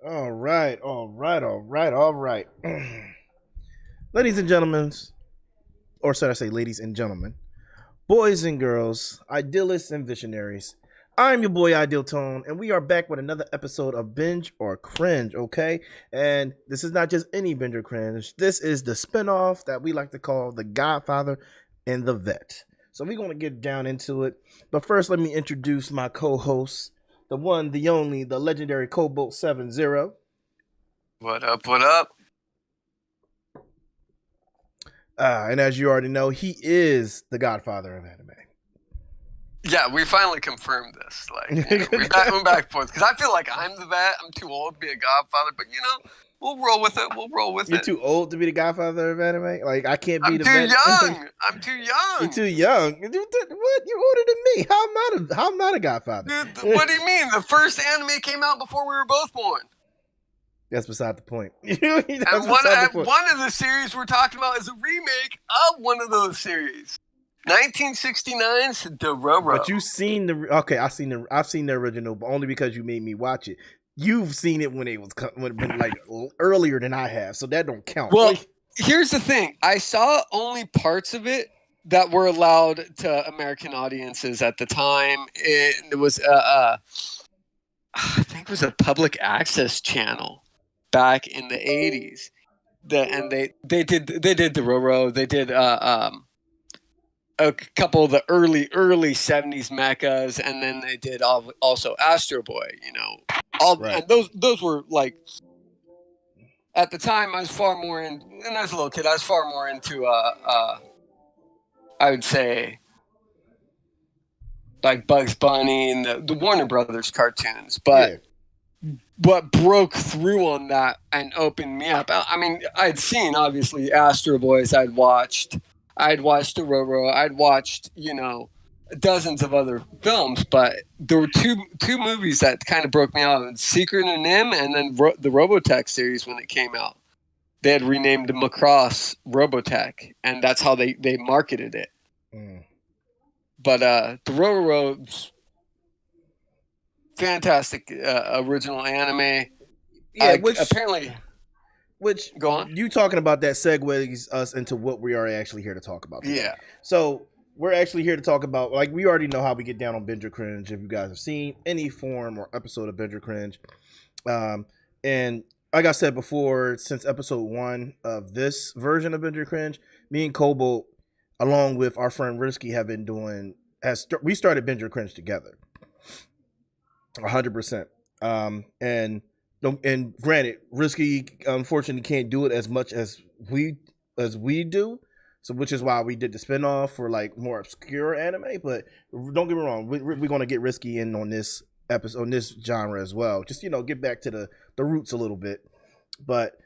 All right, all right, all right, all right. Ladies and gentlemen, or should I say, ladies and gentlemen, boys and girls, idealists and visionaries. I'm your boy Ideal Tone, and we are back with another episode of Binge or Cringe, okay? And this is not just any Binge or Cringe. This is the spinoff that we like to call The Godfather and The Vet. So we're going to get down into it. But first, let me introduce my co-host, the one, the only, the legendary Kobalt 70. What up? What up? And as you already know, he is the Godfather of anime. Yeah, we finally confirmed this. We're back and forth because I feel like I'm the vet. I'm too old to be a Godfather, but we'll roll with it. You're too old to be the Godfather of anime. Like I can't be the vet. I'm too young. You're too young. What? You're older than me. How am I a Godfather? Dude, what do you mean? The first anime came out before we were both born. That's beside the point. And one of the series we're talking about is a remake of one of those series. 1969's Dorororo. But you've seen I've seen the original, but only because you made me watch it. You've seen it when it was like earlier than I have, so that don't count. Well, here's the thing: I saw only parts of it that were allowed to American audiences at the time. It was I think it was a public access channel back in the 80s. They did Dorororo. They did a couple of the early 70s mechas, and then they did also Astro Boy, right. And those were like, at the time I was far more and as a little kid I was far more into I would say like Bugs Bunny and the Warner Brothers cartoons, but yeah. What broke through on that and opened me up, I mean, I'd seen obviously Astro Boys, I'd watched Dororo, I'd watched, dozens of other films, but there were two movies that kind of broke me out: Secret of Nim, and then the Robotech series when it came out. They had renamed Macross Robotech, and that's how they marketed it. But Dororo, fantastic original anime. Yeah, which go on. You talking about that segues us into what we are actually here to talk about today. Yeah. So we're actually here to talk about, like, we already know how we get down on Binge or Cringe. If you guys have seen any form or episode of Binge or Cringe, and like I said before, since episode 1 of this version of Binge or Cringe, me and Kobalt, along with our friend Risky, have been doing. We started Binge or Cringe together. 100%. And granted, Risky unfortunately can't do it as much as we do, so which is why we did the spinoff for like more obscure anime. But don't get me wrong, we're going to get Risky in on this episode, on this genre as well. Just get back to the roots a little bit. But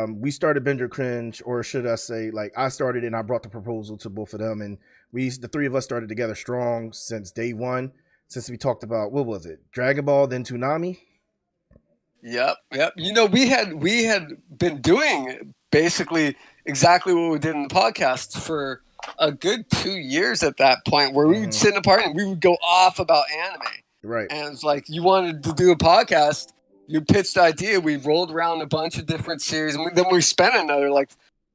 we started Binge or Cringe, or should I say, like, I started and I brought the proposal to both of them, and the three of us started together strong since day one. Since we talked about, what was it, Dragon Ball, then Toonami. Yep. We had been doing basically exactly what we did in the podcast for a good 2 years at that point, where we would sit in a party and we would go off about anime. Right. And it's like, you wanted to do a podcast, you pitched the idea, we rolled around a bunch of different series, and then we spent another like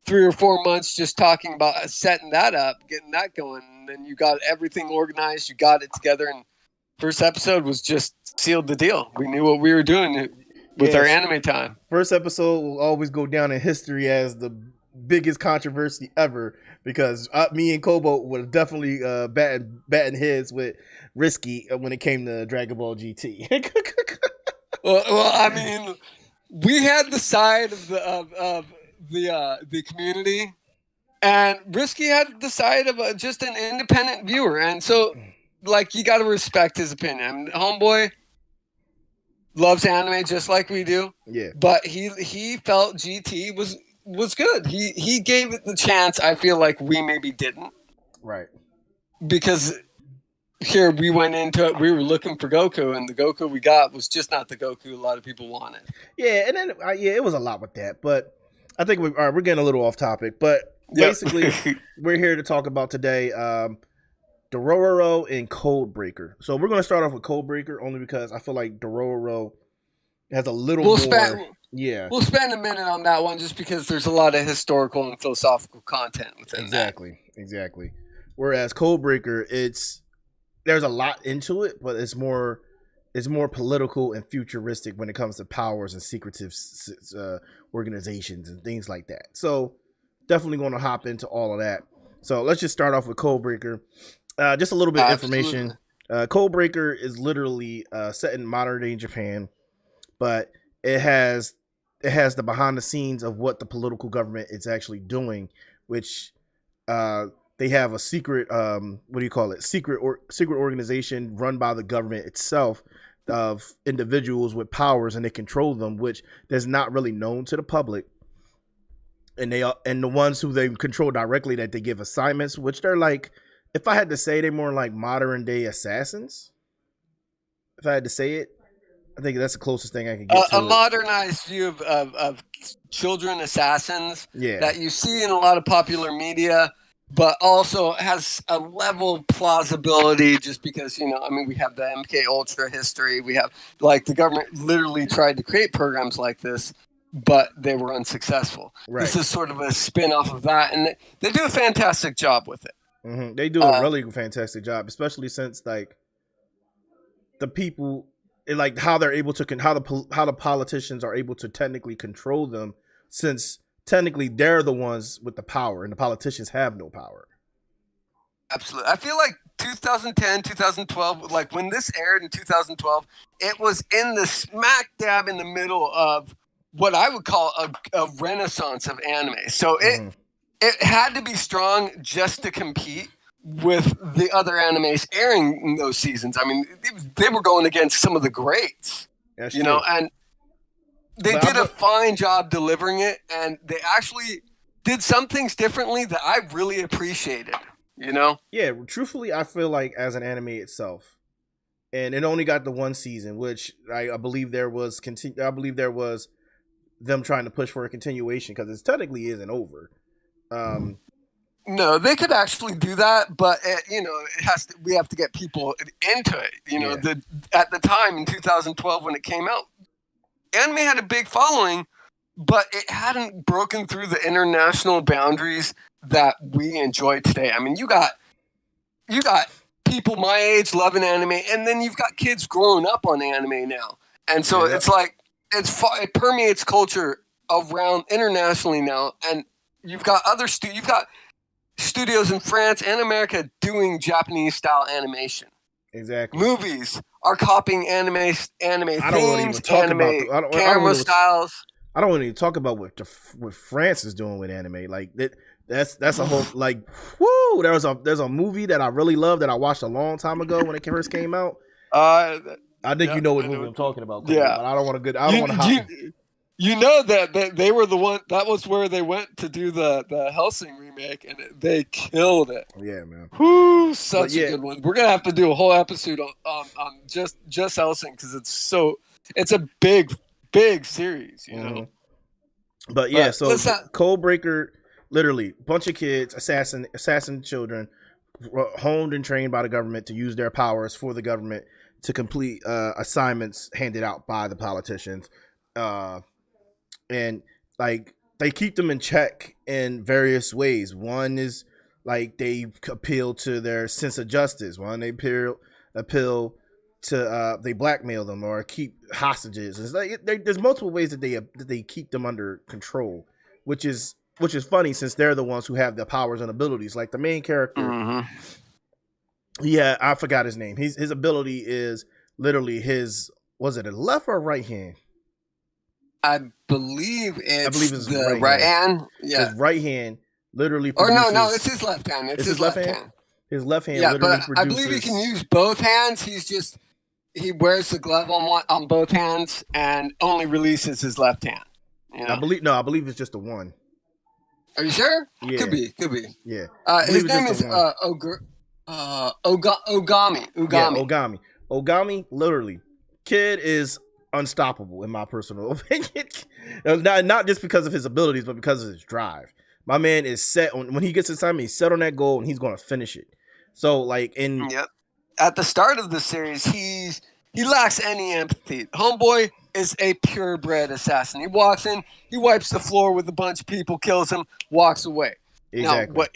3 or 4 months just talking about setting that up, getting that going. And then you got everything organized, you got it together, and first episode was just sealed the deal. We knew what we were doing with our anime time. First episode will always go down in history as the biggest controversy ever, because me and Kobalt were definitely batting heads with Risky when it came to Dragon Ball GT. well, I mean, we had the side of the community, and Risky had the side of just an independent viewer, and so, like, you got to respect his opinion. Homeboy loves anime just like we do. Yeah. But he felt GT was good. He gave it the chance. I feel like we maybe didn't. Right. Because here we went into it, we were looking for Goku, and the Goku we got was just not the Goku a lot of people wanted. Yeah, and then it was a lot with that, but I think we're getting a little off topic, but basically we're here to talk about today Dorororo and Codebreaker. So we're going to start off with Codebreaker only because I feel like Dorororo It has a little We'll more. spend Yeah, we'll spend a minute on that one just because there's a lot of historical and philosophical content within that. exactly. Whereas Codebreaker, there's a lot into it, but it's more political and futuristic when it comes to powers and secretive organizations and things like that. So definitely going to hop into all of that. So let's just start off with Codebreaker. Just a little bit of Absolutely. information. Codebreaker is literally set in modern day Japan, but it has the behind the scenes of what the political government is actually doing, which uh, they have a secret what do you call it, secret organization run by the government itself of individuals with powers, and they control them, which is not really known to the public. And the ones who they control directly, that they give assignments, which they're like, if I had to say, they're more like modern day assassins. If I had to say it, I think that's the closest thing I can get A to it. modernized view of children assassins Yeah, that you see in a lot of popular media, but also has a level of plausibility just because, I mean, we have the MK Ultra history. We have, like, the government literally tried to create programs like this, but they were unsuccessful. right. This is sort of a spin-off of that, and they do a fantastic job with it. They do a really fantastic job, especially since like the people, like how they're able to how the politicians are able to technically control them, since technically they're the ones with the power and the politicians have no power. Absolutely. I feel like 2010, 2012, like when this aired in 2012, it was in the smack dab in the middle of what I would call a renaissance of anime. So it had to be strong just to compete with the other animes airing in those seasons. I mean, they were going against some of the greats, That's you true. know, and they But did a fine job delivering it, and they actually did some things differently that I really appreciated, you know? Yeah, truthfully, I feel like as an anime itself, and it only got the one season, which I believe there was I believe there was them trying to push for a continuation because it technically isn't over. No, they could actually do that, but it has to. We have to get people into it. Yeah. At the time in 2012 when it came out, anime had a big following, but it hadn't broken through the international boundaries that we enjoy today. I mean, you got people my age loving anime, and then you've got kids growing up on anime now, and so it's like it permeates culture around internationally now, and you've got you've got studios in France and America doing Japanese style animation. Exactly. Movies are copying anime I don't want to even themes, talk anime about camera styles. I don't want to even talk about what France is doing with anime. Like that's a whole like whoo. There's a movie that I really love that I watched a long time ago when it first came out. I think you know what movie I'm talking about. Cole, yeah, but I don't want to. You know that they were the one. That was where they went to do the Helsing remake, and they killed it. Yeah, man. Whoo, such a good one. We're gonna have to do a whole episode on just Helsing because it's a big series, you know. But yeah, so Codebreaker, literally, bunch of kids, assassin children, honed and trained by the government to use their powers for the government to complete assignments handed out by the politicians. And like they keep them in check in various ways. One is like they appeal to their sense of justice. One, they appeal to they blackmail them or keep hostages. It's like there's multiple ways that they keep them under control, which is funny since they're the ones who have the powers and abilities. Like the main character, yeah, I forgot his name. His ability is literally was it a left or right hand? I believe it's the right hand. Yeah, his right hand literally. Or no, it's his left hand. It's his left hand. His left hand. Yeah, but I believe he can use both hands. He wears the glove on both hands and only releases his left hand. You know? I believe it's just the one. Are you sure? Yeah. Could be. Yeah. His name is Ogami. Yeah, Ogami, literally. Kid is unstoppable in my personal opinion. Not just because of his abilities, but because of his drive. My man is set on, when he gets assignment, he's set on that goal and he's going to finish it. So like at the start of the series, He lacks any empathy. Homeboy is a purebred assassin. He walks in, he wipes the floor with a bunch of people, kills him, walks away. Now, Exactly. what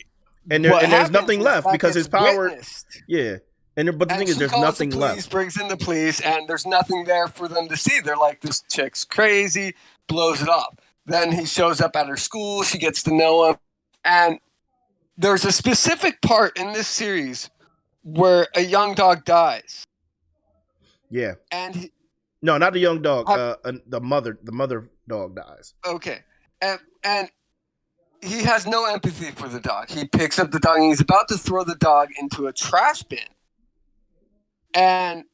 And what there's happens nothing is left that because gets his power. witnessed. Yeah. But the And thing is, she there's calls the nothing police, left. brings in the police, and there's nothing there for them to see. They're like, this chick's crazy, blows it up. Then he shows up at her school, she gets to know him. And there's a specific part in this series where a young dog dies. Yeah. And no, not the young dog. The mother dog dies. Okay. And he has no empathy for the dog. He picks up the dog and he's about to throw the dog into a trash bin. And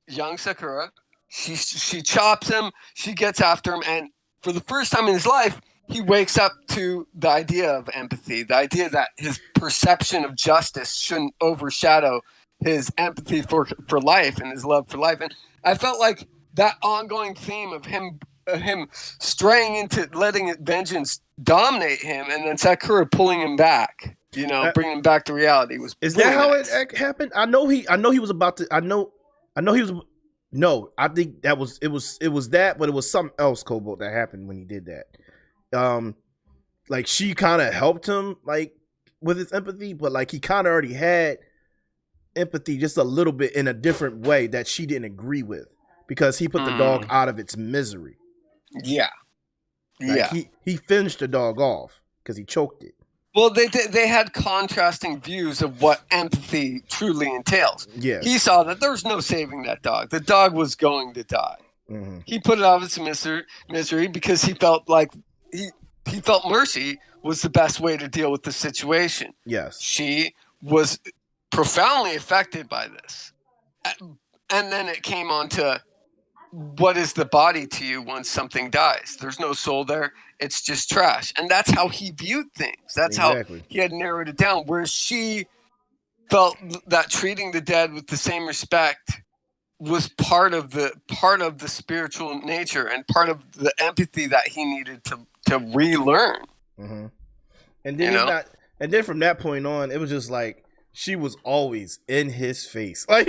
young Sakura, she chops him, she gets after him, and for the first time in his life, he wakes up to the idea of empathy, the idea that his perception of justice shouldn't overshadow his empathy for life and his love for life. And I felt like that ongoing theme of him straying into letting vengeance dominate him, and then Sakura pulling him back, bringing him back to reality was. Is really that how nice. it happened? I know he was about to. I know he was. No, I think that was it was that, but it was something else, Kobalt, that happened when he did that. Like she kind of helped him like with his empathy, but like he kind of already had empathy just a little bit in a different way that she didn't agree with because he put the dog out of its misery. Yeah. Like he finished the dog off because he choked it. Well, they had contrasting views of what empathy truly entails. Yeah. He saw that there was no saving that dog. The dog was going to die. Mm-hmm. He put it out of its misery because he felt like he felt mercy was the best way to deal with the situation. Yes. She was profoundly affected by this. And then it came on to what is the body to you once something dies? There's no soul there. It's just trash. And that's how he viewed things. That's exactly. how he had narrowed it down. Whereas she felt that treating the dead with the same respect was part of the spiritual nature and part of the empathy that he needed to relearn. Mm-hmm. And then and then from that point on, it was just like she was always in his face, like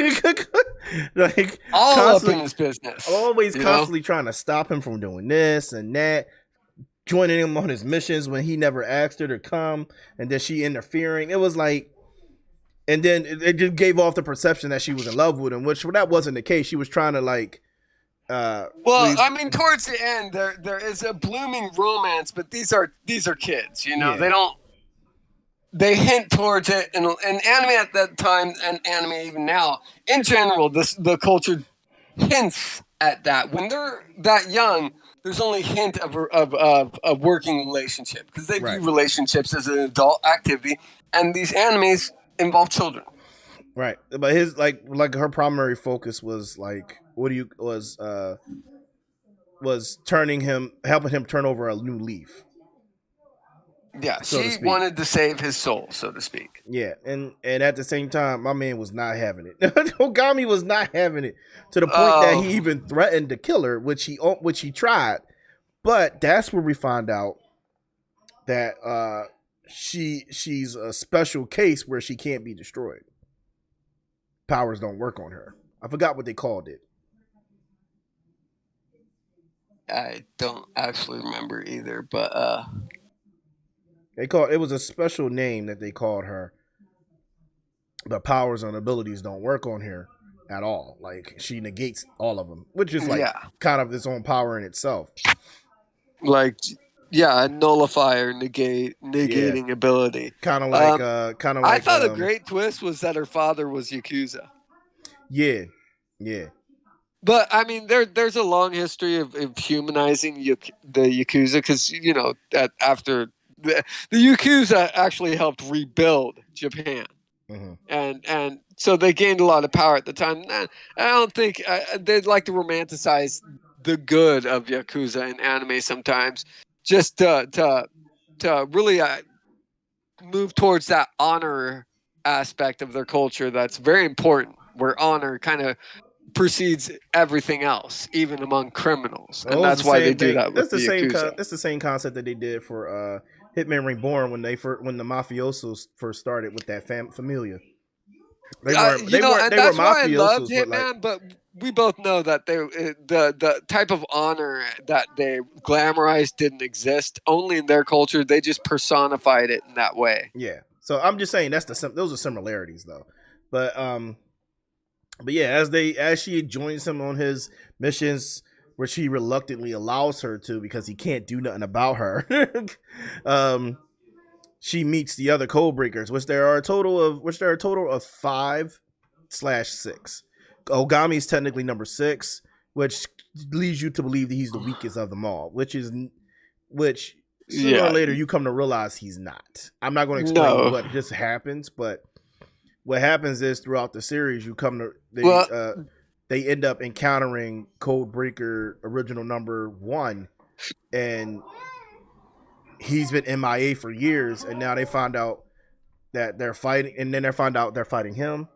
all up in his business, always constantly trying to stop him from doing this and that, joining him on his missions when he never asked her to come, and then she interfering. It was like, and then it just gave off the perception that she was in love with him, which that wasn't the case. She was trying to like. I mean, towards the end, there is a blooming romance, but these are kids, They hint towards it, and anime at that time, and anime even now, in general, the culture hints at that. When they're that young, there's only hint of a working relationship because they view relationships as an adult activity, and these animes involve children. Right, but his like her primary focus was like was helping him turn over a new leaf. Yeah, so she wanted to save his soul, so to speak. Yeah, and at the same time, my man was not having it. Ogami was not having it to the point that he even threatened to kill her, which he tried. But that's where we find out that she's a special case where she can't be destroyed. Powers don't work on her. I forgot what they called it. I don't actually remember either, but it was a special name that they called her. But powers and abilities don't work on her at all. Like she negates all of them, which is like kind of its own power in itself. Like, a nullifier negating ability. Kind of like I thought a great twist was that her father was Yakuza. Yeah. But I mean, there's a long history of humanizing the Yakuza because after the Yakuza actually helped rebuild Japan, and so they gained a lot of power at the time. I don't think they'd like to romanticize the good of Yakuza in anime sometimes, just to really move towards that honor aspect of their culture that's very important, where honor kind of precedes everything else, even among criminals, and that's why they do that. That's the same concept that they did for Hitman Reborn when the mafiosos first started with that familia. They weren't. They weren't. And They were that's why I loved mafiosos, but like, Hitman. But we both know that the type of honor that they glamorized didn't exist. Only in their culture, they just personified it in that way. yeah. So I'm just saying those are similarities though, but but yeah, as she joins him on his missions, which he reluctantly allows her to because he can't do nothing about her. um, she meets the other code breakers, which there are a total of 5/6. Ogami is technically number 6, which leads you to believe that he's the weakest of them all, which sooner or later you come to realize he's not. I'm not going to explain what just happens, but what happens is throughout the series they end up encountering code breaker original number 1, and he's been MIA for years, and now they find out that they're fighting, and then they find out they're fighting him.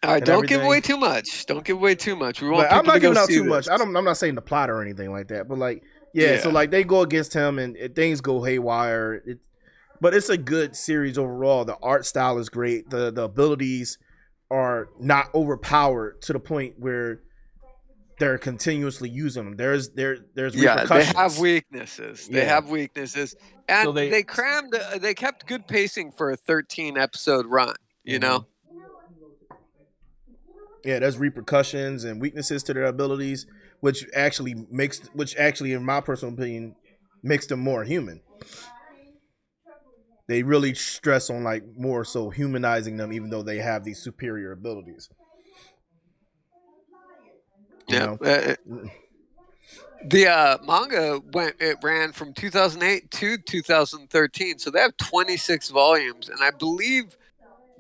All right, don't give away too much. Don't give away too much. We want but people I'm not to giving go out see too this. much. I'm not saying the plot or anything like that, but like, yeah. So like they go against him, and things go haywire. But it's a good series overall. The art style is great. The abilities are not overpowered to the point where they're continuously using them. There's repercussions. They have weaknesses. They have weaknesses, and so they crammed. They kept good pacing for a 13 episode run. You know. Yeah, there's repercussions and weaknesses to their abilities, which actually, in my personal opinion, makes them more human. They really stress on like more so humanizing them, even though they have these superior abilities. The manga ran from 2008 to 2013, so they have 26 volumes, and I believe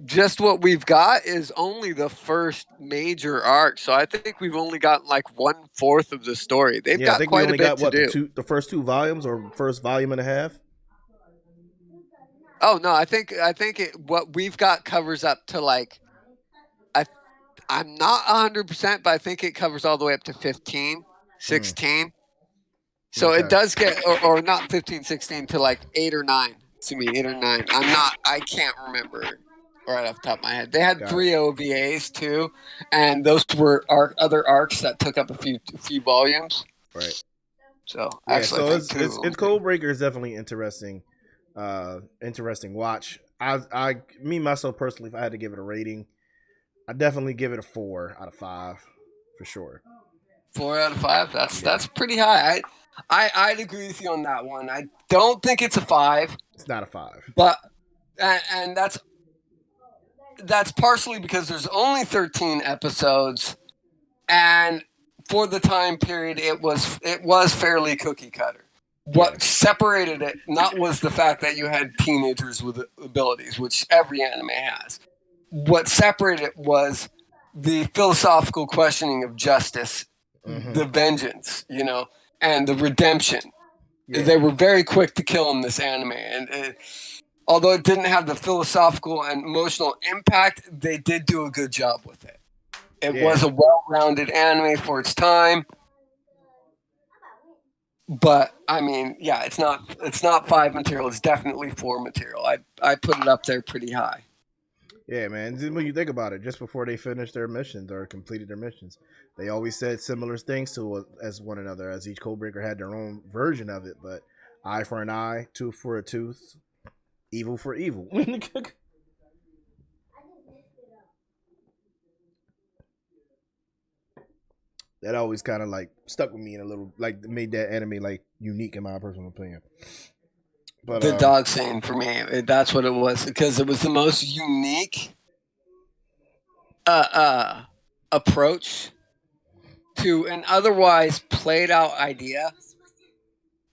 just what we've got is only the first major arc. So I think we've only gotten like 1/4 of the story. They've got quite a bit to do. The first 2 volumes or first volume and a half. Oh no, I think what we've got covers up to like I'm not 100%, but I think it covers all the way up to 15, 16. So it does get, or not 15, 16, to like 8 or 9. To me, 8 or 9. I can't remember right off the top of my head. They had 3 OVAs too, and those were other arcs that took up a few volumes. Right. So actually, it's Code Breaker is definitely interesting. Interesting watch. Me myself personally, if I had to give it a rating, I'd definitely give it a 4 out of 5 for sure. 4 out of 5. That's pretty high. I'd agree with you on that one. I don't think it's a 5. It's not a 5. But and that's partially because there's only 13 episodes, and for the time period it was fairly cookie cutter. What separated it was the fact that you had teenagers with abilities, which every anime has. What separated it was the philosophical questioning of justice, the vengeance, and the redemption. Yeah. They were very quick to kill in this anime, and although it didn't have the philosophical and emotional impact, they did do a good job with it. It was a well-rounded anime for its time. But I mean, it's not 5 material. It's definitely 4 material. I put it up there pretty high. Yeah, man. When you think about it, just before they finished their missions or completed their missions, they always said similar things to as one another. As each codebreaker had their own version of it, but eye for an eye, tooth for a tooth, evil for evil. That always kind of like stuck with me in a little, like made that anime like unique in my personal opinion. But the dog scene for me, that's what it was, because it was the most unique approach to an otherwise played out idea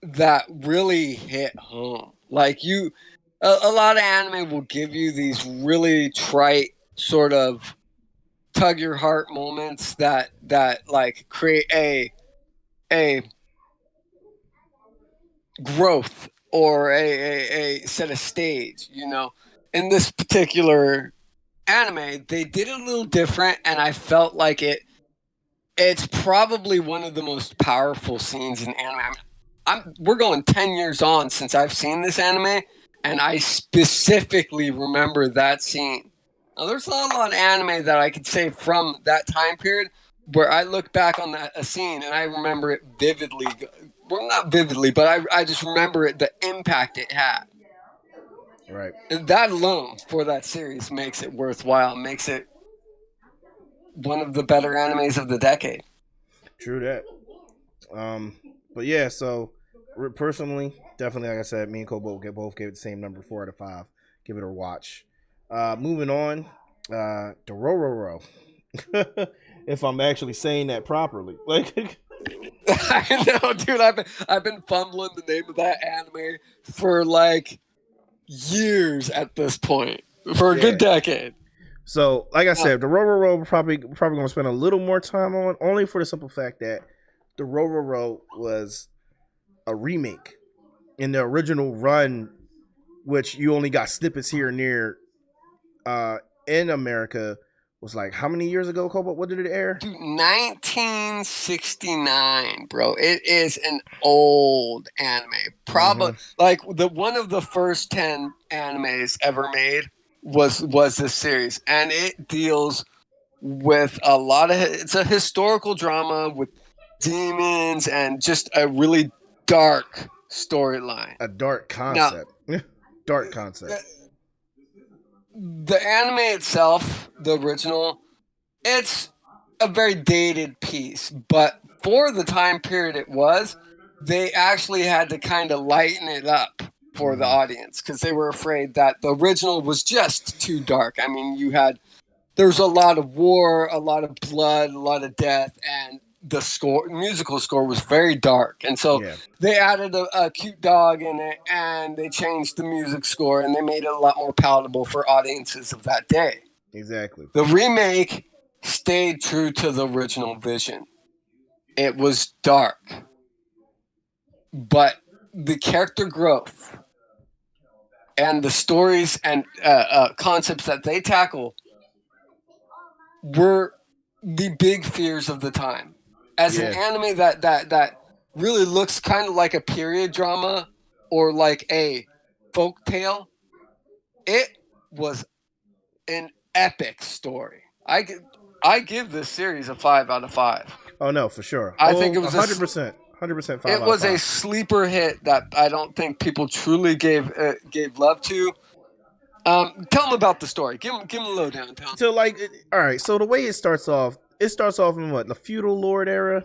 that really hit home. Like a lot of anime will give you these really trite sort of tug your heart moments that like create a growth or a set a stage, In this particular anime, they did it a little different, and I felt like it's probably one of the most powerful scenes in anime. We're going 10 years on since I've seen this anime, and I specifically remember that scene Now, there's not a lot of anime that I could say from that time period where I look back on a scene and I remember it vividly. Well, not vividly, but I just remember it, the impact it had. Right. And that alone for that series makes it worthwhile, makes it one of the better animes of the decade. True that. But yeah, so personally, definitely, like I said, me and Kobalt both gave it the same number, 4 out of 5. Give it a watch. Moving on, Dorororo. If I'm actually saying that properly, like. I know, dude. I've been fumbling the name of that anime for like years at this point, for a good decade. So, like I said, the Dorororo we're probably going to spend a little more time on, only for the simple fact that the Dorororo was a remake in the original run, which you only got snippets here and there. In America, was like how many years ago, Cobalt? What did it air? Dude, 1969, bro. It is an old anime. Probably like one of the first 10 animes ever made was this series, and it deals with a lot of. It's a historical drama with demons and just a really dark storyline. A dark concept. Now, dark concept. The anime itself, the original, it's a very dated piece, but for the time period it was, they actually had to kind of lighten it up for the audience because they were afraid that the original was just too dark. I mean, there's a lot of war, a lot of blood, a lot of death, and the musical score was very dark. And so they added a cute dog in it, and they changed the music score, and they made it a lot more palatable for audiences of that day. Exactly. The remake stayed true to the original vision. It was dark, but the character growth and the stories and concepts that they tackle were the big fears of the time. As an anime that really looks kind of like a period drama or like a folk tale, it was an epic story. I give this series a 5 out of 5. Oh no, for sure. I think it was 100%, 100% 5. It was a sleeper hit that I don't think people truly gave love to. Tell them about the story. Give them a lowdown. So like, all right. So the way it starts off in what, the feudal lord era.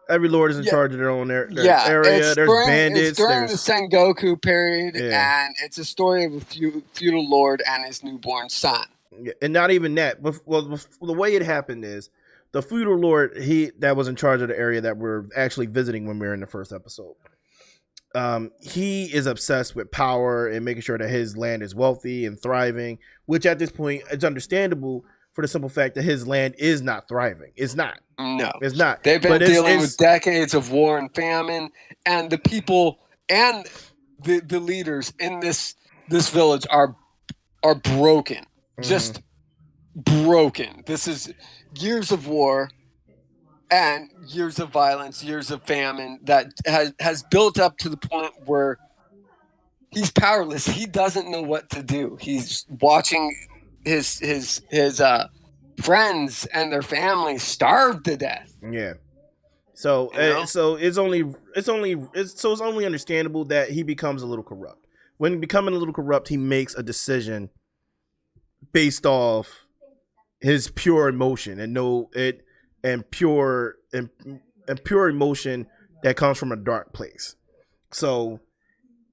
Every lord is in charge of their own area. There's bandits. It's during the Sengoku period, and it's a story of a feudal lord and his newborn son. Yeah, and not even that. Well, the way it happened is the feudal lord that was in charge of the area that we're actually visiting when we were in the first episode. He is obsessed with power and making sure that his land is wealthy and thriving, which at this point is understandable for the simple fact that his land is not thriving. It's not. No, it's not. They've been dealing with decades of war and famine, and the people and the leaders in this village are broken, just broken. This is years of war and years of violence, years of famine that has built up to the point where he's powerless. He doesn't know what to do. He's watching his friends and their families starve to death. Yeah. So so it's only understandable that he becomes a little corrupt. When becoming a little corrupt, he makes a decision based off his pure emotion and pure emotion that comes from a dark place. So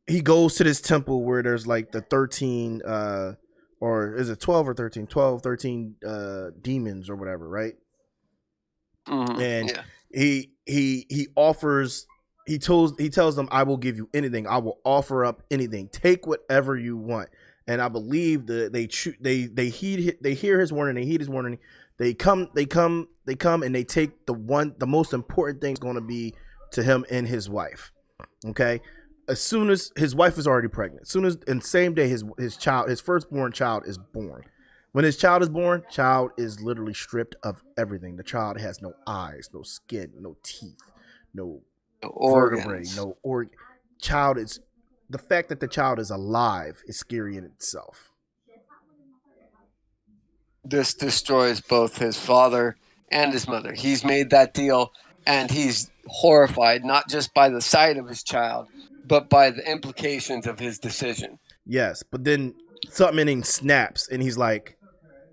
he goes to this temple where there's like the 13 or is it 12 or 13? 12, 13 demons or whatever, right? And he tells them, I will give you anything. I will offer up anything. Take whatever you want. And I believe that they hear his warning, they heed his warning. They come and they take the most important thing is going to be to him and his wife. Okay? As soon as his wife is already pregnant, as soon as in the same day his firstborn child is born. When his child is born, child is literally stripped of everything. The child has no eyes, no skin, no teeth, no vertebrae, no organ. The fact that the child is alive is scary in itself. this destroys both his father and his mother. He's made that deal, and he's horrified not just by the sight of his child, but by the implications of his decision. Yes, but then something in him snaps, and he's like,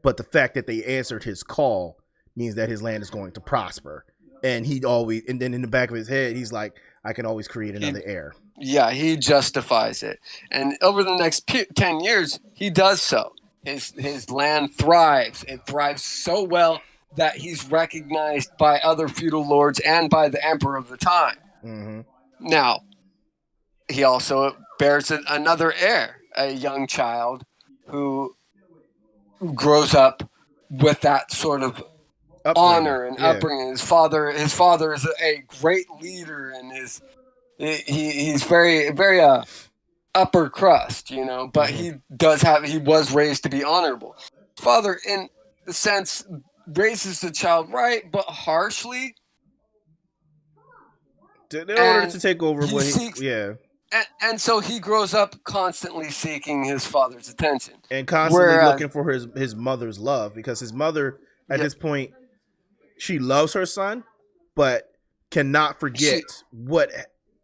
"But the fact that they answered his call means that his land is going to prosper." And and then in the back of his head, he's like, "I can always create another heir." Yeah, he justifies it. And over the next 10 years, he does so. His land thrives. It thrives so well that he's recognized by other feudal lords and by the emperor of the time. Mm-hmm. Now, he also bears another heir, a young child who grows up with that sort of honor and upbringing. His father is a great leader, and he's very upper crust, but Mm-hmm. he was raised to be honorable. Father, in the sense, raises the child right, but harshly. In order to take over he seeks, and so he grows up constantly seeking his father's attention. and constantly looking for his mother's love, because his mother at this point, she loves her son, but cannot forget what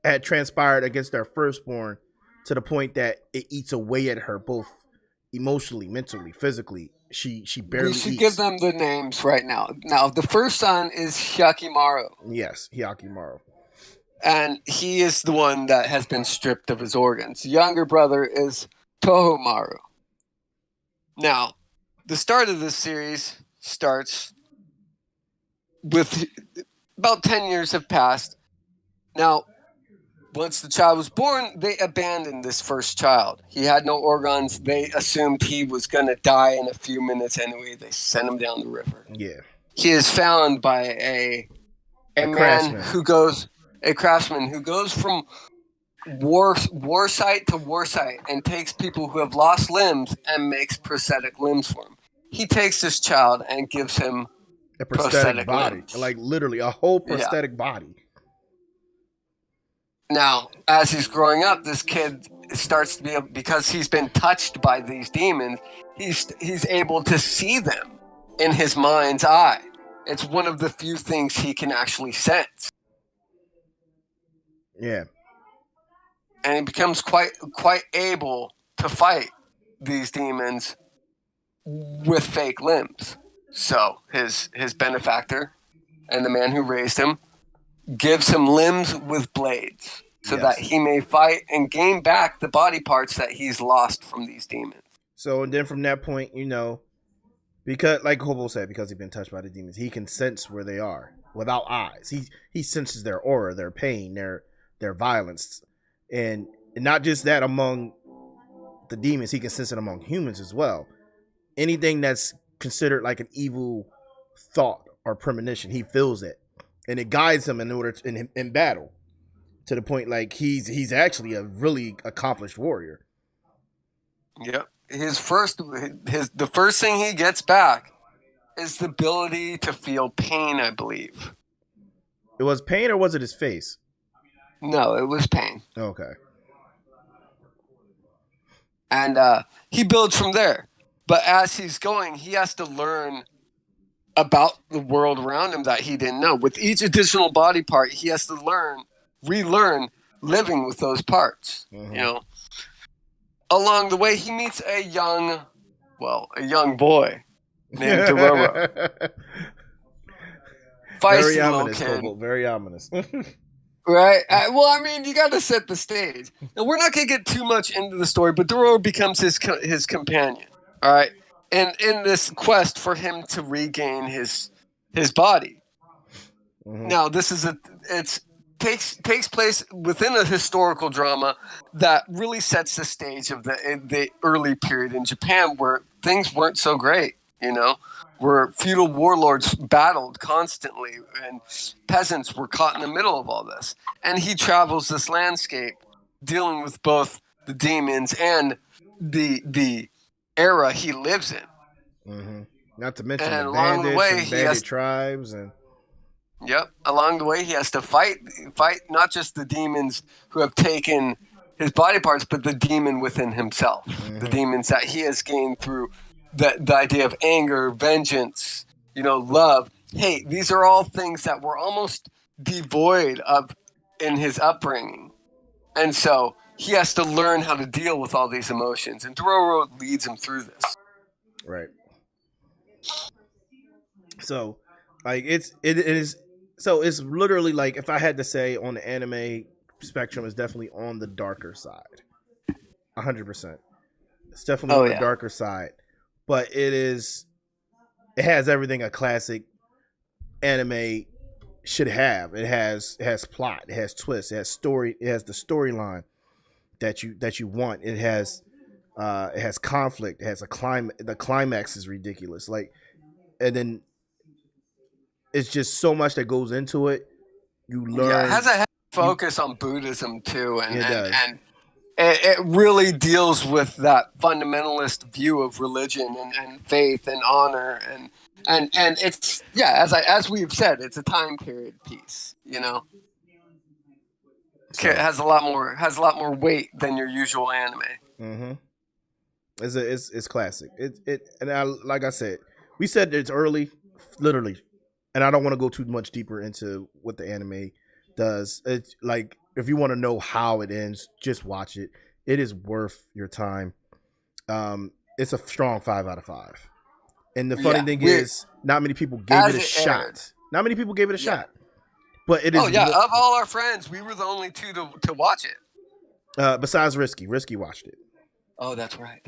had transpired against their firstborn, to the point that it eats away at her, both emotionally, mentally, physically. She barely eats. We should give them the names right now. Now, the first son is Hyakimaru. Yes, Hyakimaru. And he is the one that has been stripped of his organs. The younger brother is Tohomaru. Now, the start of this series starts with about 10 years have passed. Now, once the child was born, they abandoned this first child. He had no organs. They assumed he was going to die in a few minutes anyway. They sent him down the river. Yeah. He is found by a man who goes... a craftsman who goes from war site to war site and takes people who have lost limbs and makes prosthetic limbs for him. He takes this child and gives him a prosthetic body, limbs. like literally a whole prosthetic body. Now, as he's growing up, this kid starts to be, because he's been touched by these demons, he's able to see them in his mind's eye. It's one of the few things he can actually sense. Yeah. And he becomes quite able to fight these demons with fake limbs. So his benefactor and the man who raised him gives him limbs with blades, so that he may fight and gain back the body parts that he's lost from these demons. So, and then from that point, because, like Kobalt said, because he's been touched by the demons, he can sense where they are without eyes. He senses their aura, their pain, their violence, and not just that among the demons, he can sense it among humans as well. Anything that's considered like an evil thought or premonition, he feels it, and it guides him in battle, to the point like he's actually a really accomplished warrior. Yep. The first thing he gets back is the ability to feel pain, I believe. It was pain, or was it his face? No, it was pain. Okay. And he builds from there. But as he's going, he has to learn about the world around him that he didn't know. With each additional body part, he has to relearn living with those parts. Mm-hmm. Along the way, he meets a young boy named Dorororo. Very ominous, Kobalt. Very ominous. Right? You got to set the stage. And we're not going to get too much into the story, but Dorororo becomes his companion. All right? And in this quest for him to regain his body. Mm-hmm. Now, it takes place within a historical drama that really sets the stage of the early period in Japan, where things weren't so great, where feudal warlords battled constantly and peasants were caught in the middle of all this. And he travels this landscape dealing with both the demons and the era he lives in. Mm-hmm. Not to mention the bandits and bandit tribes. Yep. Along the way, he has to fight not just the demons who have taken his body parts, but the demon within himself. Mm-hmm. The demons that he has gained through the idea of anger, vengeance, love. Hey, these are all things that were almost devoid of in his upbringing. And so he has to learn how to deal with all these emotions. And Dorororo leads him through this. Right. So, like, it is. So it's literally like, if I had to say on the anime spectrum, it's definitely on the darker side. 100%. It's definitely Oh, on the yeah. darker side, but it is. It has everything a classic anime should have. It has plot. It has twists. It has story. It has the storyline that you want. It has conflict. It has a climb. The climax is ridiculous. Like, and then it's just so much that goes into it. You Yeah, it learn. has a heavy focus on Buddhism, too. It does. And it really deals with that fundamentalist view of religion and faith and honor. And it's, yeah, as we've said, it's a time period piece, So, It has a lot more weight than your usual anime. mm-hmm. It's classic. And like I said, we said it's early, literally, and I don't want to go too much deeper into what the anime does. It's like, if you want to know how it ends, just watch it. It is worth your time. It's a strong 5 out of 5. And the funny thing is, not many people gave it a shot. Aired. Not many people gave it a shot. But it is. Oh yeah, of all our friends, we were the only two to watch it. Besides Risky watched it. Oh, that's right.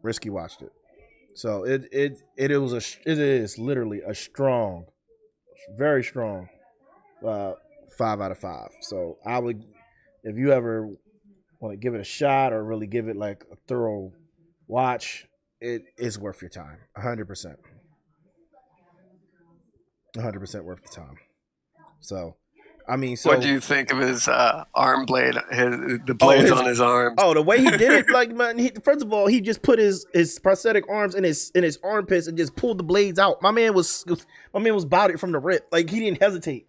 Risky watched it. So it is literally a strong, very strong 5 out of 5. So I would, if you ever want to give it a shot or really give it like a thorough watch, it is worth your time. 100%. 100% worth the time. So, I mean, what do you think of his arm blade? The blades on his arms. Oh, the way he did it, like, man. First of all, he just put his prosthetic arms in his armpits and just pulled the blades out. My man was about it from the rip. Like, he didn't hesitate.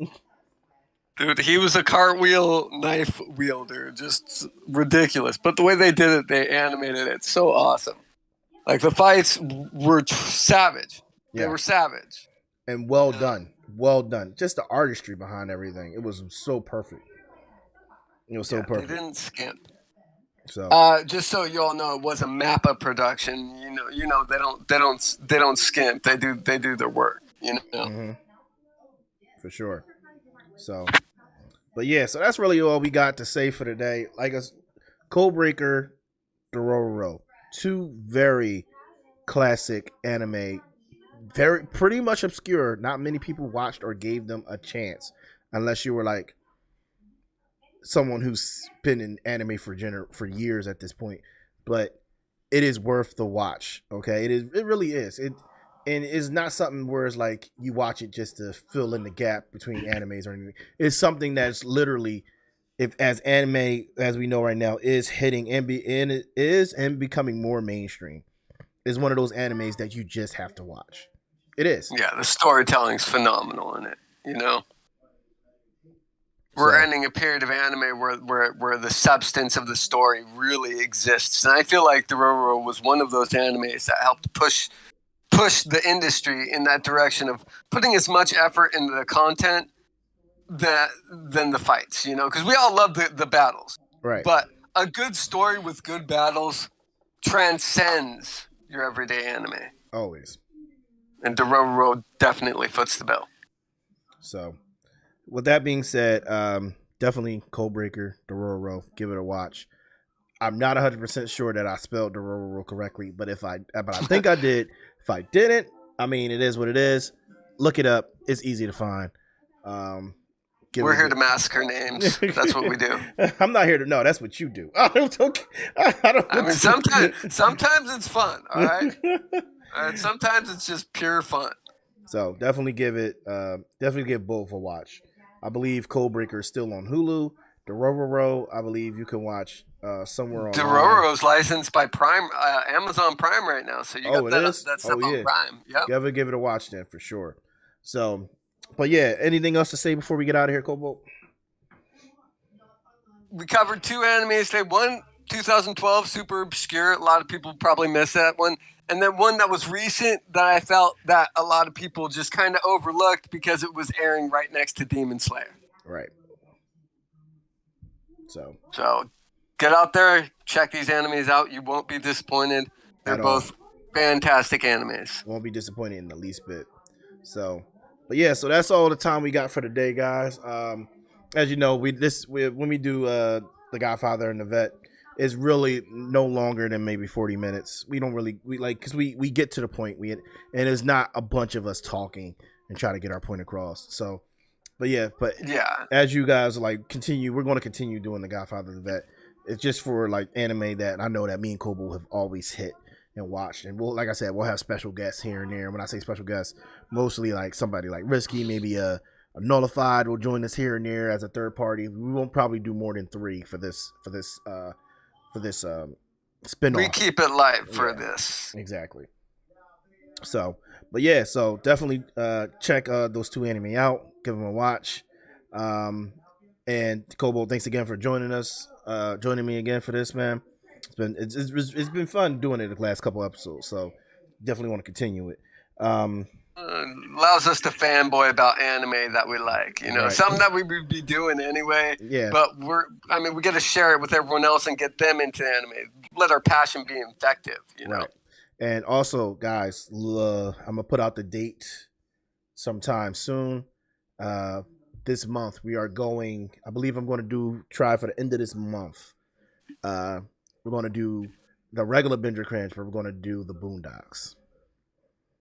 Dude, he was a cartwheel knife wielder, just ridiculous. But the way they did it, they animated it so awesome. Like, the fights were savage. Yeah. They were savage. And well done. Well done. Just the artistry behind everything. It was so perfect. It was so perfect. They didn't skimp. So, just so you all know, it was a Mappa production. They don't skimp. They do their work. Mm-hmm. For sure. So, but yeah, so that's really all we got to say for today. Like us, Codebreaker, Dorororo, 2 very classic anime, very pretty much obscure. Not many people watched or gave them a chance, unless you were like someone who's been in anime for years at this point. But it is worth the watch. Okay, it really is. And it's not something where it's like you watch it just to fill in the gap between animes or anything. It's something that's literally, if as anime as we know right now is hitting and becoming more mainstream. Is one of those animes that you just have to watch. It is. Yeah, the storytelling's phenomenal in it. We're ending a period of anime where the substance of the story really exists, and I feel like Dorororo was one of those animes that helped push the industry in that direction of putting as much effort into the content than the fights, because we all love the battles. Right. But a good story with good battles transcends your everyday anime. Always. And Dorororo definitely foots the bill. So, with that being said, definitely Codebreaker, Dorororo, give it a watch. I'm not 100% sure that I spelled Dorororo correctly, but I think I did. If I didn't, I mean, it is what it is. Look it up. It's easy to find. We're here to massacre names. That's what we do. I'm not here to. No, that's what you do. I mean, sometimes it's fun. All right. Sometimes it's just pure fun. So definitely give both a watch. I believe Codebreaker is still on Hulu. Dorororo, I believe you can watch somewhere on. Dorororo's licensed by Prime, Amazon Prime right now, so you got that stuff on Prime. Yep. Give it a watch then for sure. So, but yeah, anything else to say before we get out of here, Kobalt? We covered 2 animes today. One 2012, super obscure. A lot of people probably miss that one. And then one that was recent that I felt that a lot of people just kind of overlooked because it was airing right next to Demon Slayer. Right. So So get out there, check these animes out. You won't be disappointed. They're at all, both fantastic animes. won't be disappointed in the least bit. So, but yeah, so that's all the time we got for today, guys. As you know, when we do the Godfather and the Vet, it's really no longer than maybe 40 minutes. We don't really because we get to the point and it's not a bunch of us talking and try to get our point across. So, but yeah, as you guys like continue, we're going to continue doing the Godfather and the Vet. It's just for like anime that I know that me and Kobalt have always hit and watched, and like I said, we'll have special guests here and there. When I say special guests, mostly like somebody like Risky, maybe a Nullified will join us here and there as a third party. We won't probably do more than 3 for this spinoff. We keep it light for this. Exactly. So, but yeah, so definitely check those 2 anime out. Give them a watch. And Kobalt, thanks again for joining me again for this, man. It's been fun doing it the last couple episodes, so definitely want to continue it. Allows us to fanboy about anime that we like, Right. something that we would be doing anyway. Yeah. But we got to share it with everyone else and get them into anime. Let our passion be infective, Right. And also, guys, I'm gonna put out the date sometime soon. This month we are going. I believe I'm going to try for the end of this month. We're going to do the regular Binge or Cringe, but we're going to do the Boondocks.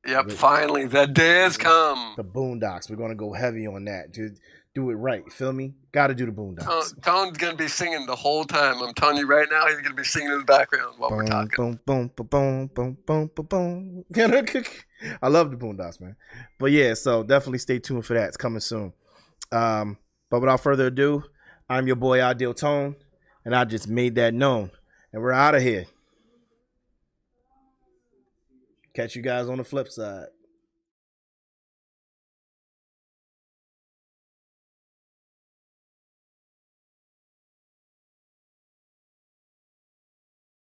Yep, finally, that day has come. The Boondocks. We're going to go heavy on that. Dude, do it right. Feel me? Got to do the Boondocks. Tone's going to be singing the whole time. I'm telling you right now, he's going to be singing in the background while we're talking. Boom, boom, boom, boom, boom, boom, boom. I love the Boondocks, man. But yeah, so definitely stay tuned for that. It's coming soon. But without further ado, I'm your boy Ideal Tone, and I just made that known. And we're out of here. Catch you guys on the flip side.